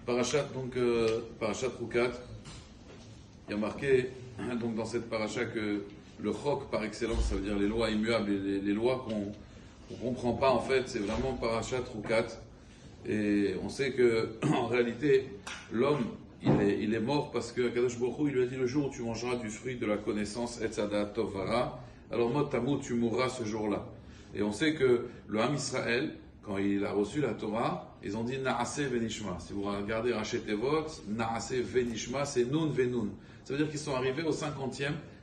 Parashat, Parashat Rukat, il y a marqué donc, dans cette paracha que le chok par excellence, ça veut dire les lois immuables, et les lois qu'on ne comprend pas en fait, c'est vraiment Parashat Rukat. Et on sait que en réalité, l'homme, il est mort parce que Kadosh Baruch Hu, il lui a dit le jour où tu mangeras du fruit de la connaissance, Etz Hadat Tov Vara, alors mot tamut, tu mourras ce jour-là. Et on sait que le Ham Israël, quand il a reçu la Torah, ils ont dit Naase Venishma. Si vous regardez Rachet Tevot, Naase Venishma, c'est Nun Venun. Ça veut dire qu'ils sont arrivés à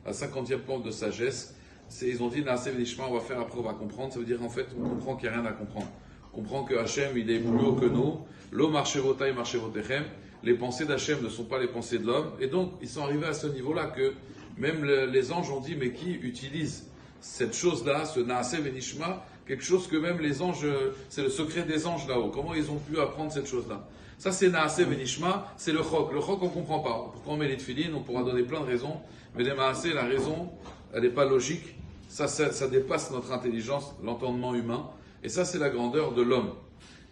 la 50e pente de sagesse. Ils ont dit Naase Venishma, on va faire après, on va comprendre. Ça veut dire en fait, on comprend qu'il n'y a rien à comprendre. On comprend que Hachem, il est plus haut que nous. Lo marchevotai marchevotechem. Les pensées d'Hachem ne sont pas les pensées de l'homme. Et donc, ils sont arrivés à ce niveau-là que même les anges ont dit, mais qui utilise cette chose-là, ce Naase Venishma, quelque chose que même les anges, c'est le secret des anges là-haut. Comment ils ont pu apprendre cette chose-là? Ça, c'est Naase Venishma, c'est le chok. Le chok, on ne comprend pas. Pourquoi on met les tefilines? On pourra donner plein de raisons. Mais les Naase, la raison, elle n'est pas logique. Ça dépasse notre intelligence, l'entendement humain. Et ça, c'est la grandeur de l'homme.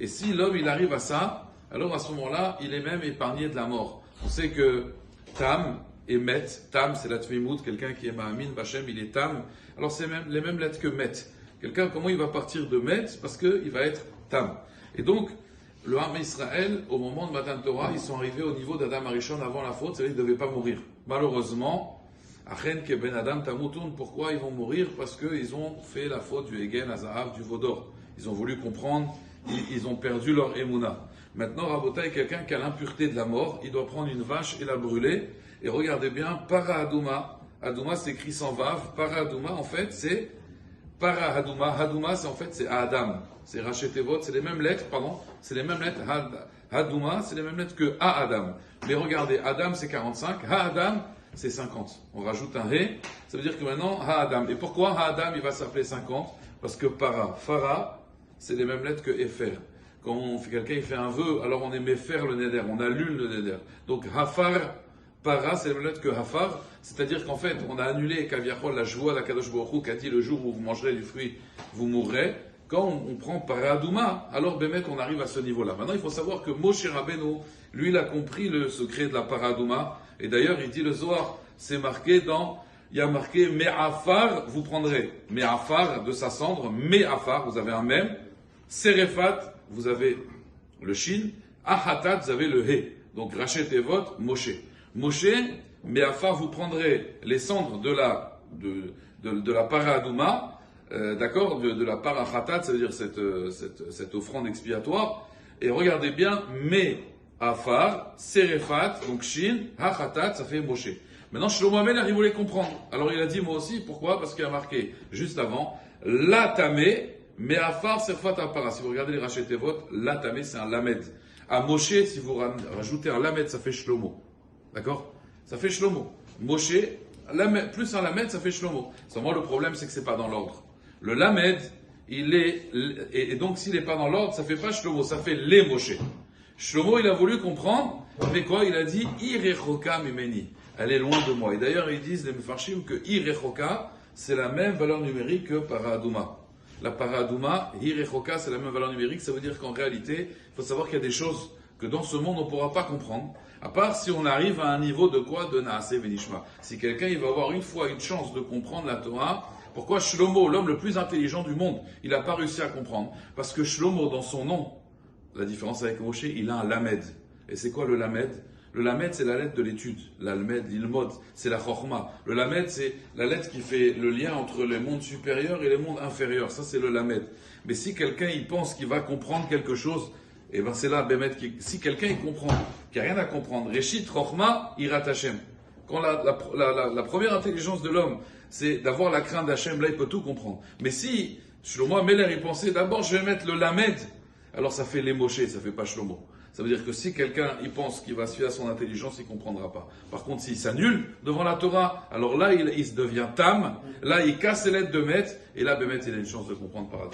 Et si l'homme, il arrive à ça, alors à ce moment-là, il est même épargné de la mort. On sait que Tam et Met, Tam, c'est la Tmimout, quelqu'un qui est Ma'amin, Bachem, il est Tam. Alors c'est même les mêmes lettres que Met. Quelqu'un, comment il va partir de Met? Parce qu'il va être Tam. Et donc, le Ham Israël, au moment de Matan Torah, ils sont arrivés au niveau d'Adam Arishon avant la faute, c'est-à-dire qu'ils ne devaient pas mourir. Malheureusement, Achen ke ben Adam Tamutoun, pourquoi ils vont mourir? Parce qu'ils ont fait la faute du Egen, Azahav, du Vaudor. Ils ont voulu comprendre, ils ont perdu leur Emouna. Maintenant, Rabotai, quelqu'un qui a l'impureté de la mort, il doit prendre une vache et la brûler. Et regardez bien, Para Hadouma. Hadouma, c'est écrit sans vav. Para Hadouma, en fait, c'est Para Hadouma. Hadouma, c'est en fait, c'est Adam. C'est Rachet Tevot, c'est les mêmes lettres, pardon. C'est les mêmes lettres. Hadouma, c'est les mêmes lettres que Ha Adam. Mais regardez, Adam, c'est 45. Ha Adam, c'est 50. On rajoute un He. Ça veut dire que maintenant, Ha Adam. Et pourquoi Ha Adam, il va s'appeler 50? Parce que Para, Farah, c'est les mêmes lettres que Efer. Quand quelqu'un il fait un vœu, alors on est Mefer le Neder, on annule le Neder. Donc Hafar, Para, c'est la même lettre que Hafar, c'est-à-dire qu'en fait, on a annulé Kaviachol, la joie d'Akadosh Baruch Hu, qui a dit le jour où vous mangerez du fruit, vous mourrez. Quand on prend Paradouma, alors Bémet, on arrive à ce niveau-là. Maintenant, il faut savoir que Moshe Rabbeinu, lui, il a compris le secret de la Paradouma, et d'ailleurs, il dit le Zohar, c'est marqué il y a marqué Me'afar, vous prendrez Me'afar de sa cendre, Me'afar, vous avez un même, Serefat, vous avez le Shin, Ahatat, vous avez le He. Donc Rachet Tevot, Moshe. Moshe, Me'afar, vous prendrez les cendres de la Paradouma, d'accord, de la Parachatat, ça veut dire cette offrande expiatoire. Et regardez bien, Me'afar, Serefat, donc Shin, Ahatat, ça fait Moshe. Maintenant, Shlomo Amelech, il voulait comprendre. Alors il a dit, moi aussi, pourquoi? Parce qu'il a marqué juste avant, La Tamé, Me'afar Serfat Apara. Si vous regardez les Rachet Tevot, La Tamé, c'est un Lamed. À Moshe, si vous rajoutez un Lamed, ça fait Shlomo. D'accord? Ça fait Shlomo. Moshe, plus un Lamed, ça fait Shlomo. Seulement, le problème, c'est que c'est pas dans l'ordre. Le Lamed, et donc s'il n'est pas dans l'ordre, ça fait pas Shlomo, ça fait les Moshe. Shlomo, il a voulu comprendre, mais quoi? Il a dit, Irechoka Mimeni. Elle est loin de moi. Et d'ailleurs, ils disent, les Mefarshim, que Irechoka, c'est la même valeur numérique que Paradouma. La Paradouma, Hirechoka, c'est la même valeur numérique. Ça veut dire qu'en réalité, il faut savoir qu'il y a des choses que dans ce monde, on ne pourra pas comprendre. À part si on arrive à un niveau de quoi? De Naase Venishma. Si quelqu'un, il va avoir une fois une chance de comprendre la Torah, pourquoi Shlomo, l'homme le plus intelligent du monde, il n'a pas réussi à comprendre? Parce que Shlomo, dans son nom, la différence avec Moshe, il a un Lamed. Et c'est quoi le Lamed? Le Lamed, c'est la lettre de l'étude. L'Almed, l'Ilmod, c'est la Chorma. Le Lamed, c'est la lettre qui fait le lien entre les mondes supérieurs et les mondes inférieurs. Ça, c'est le Lamed. Mais si quelqu'un, il pense qu'il va comprendre quelque chose, et ben c'est là, Bémet, si quelqu'un, il comprend, qu'il n'y a rien à comprendre, Reshit, Chorma, Irat Hashem. Quand la première intelligence de l'homme, c'est d'avoir la crainte d'Hachem, là, il peut tout comprendre. Mais si, Shlomo Amelech, il pensait, d'abord, je vais mettre le Lamed, alors ça fait les Moshe, ça fait pas Shlomo. Ça veut dire que si quelqu'un il pense qu'il va se fier à son intelligence, il ne comprendra pas. Par contre, s'il s'annule devant la Torah, alors là, il se devient Tam, là, il casse les lettres de Met, et là, Bémet, il a une chance de comprendre par hasard.